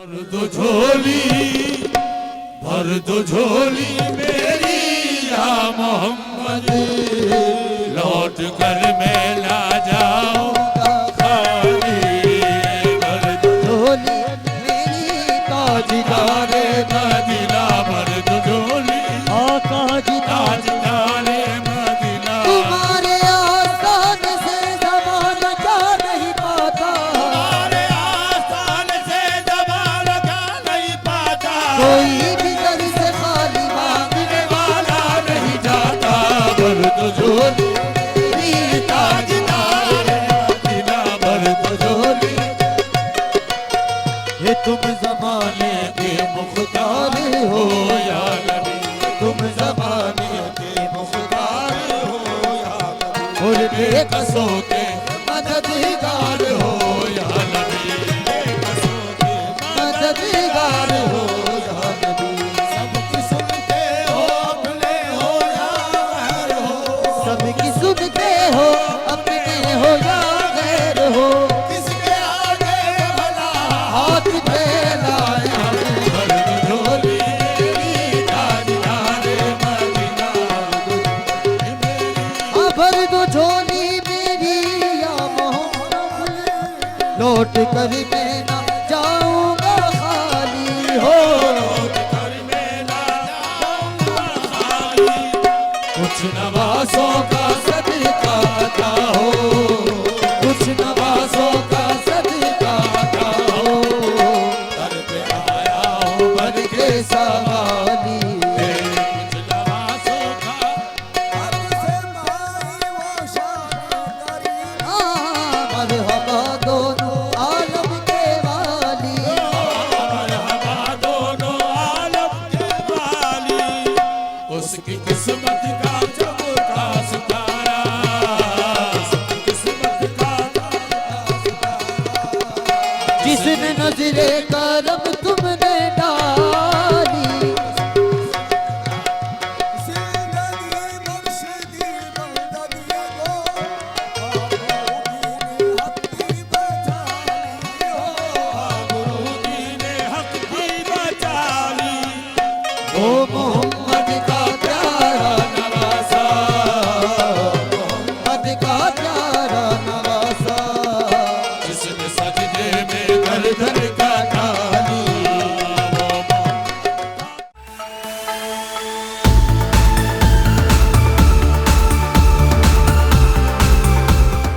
भर दो झोली मेरी या मोहम्मद, लौट कर मैं ला जाऊंगा खाली। भर दो झोली मेरी ताजदारे मदीना, भर दो झोली आका जी ताजदारे मदीना। तुम्हारे आस्थान से ज़माना क्या नहीं पाता, तुम्हारे आस्थान से ज़माना क्या नहीं पाता। कोई भी दर से खाली मांगने वाला नहीं जाता। भर दो झोली मेरी ताजदारे मदीना, भर दो झोली। ये तुम ज़माने के मुख्तार हो या नबी, तुम ज़माने के मुख्तार हो या नबी। और बेकसों के मददगार हो या नबी, बेकसों के मददगार हो या नबी। सबकी सुनते हो अपने हो या गैर हो, सबकी सुनते हो अपने हो या गैर हो। किसके आगे भला हाथ फैलाए, भर दो झोली मेरी ताजदारे मदीना। भर दो झोली मेरी या मोहम्मद, लौट कर मैं ना जाऊंगा खाली हो, लौट कर मैं ना जाऊंगा खाली। कुछ नवासों का सदका था हो, कुछ नवासों का सदका था हो। दर पे आया हूँ बन के सवाली, कुछ नवासों का मरहबा दोनों आलम के वाली, मरहबा दोनों आलम के वाली। उसकी किस्मत का चमका सितारा, उसकी किस्मत का चमका सितारा। जिसने नजरे करम तुम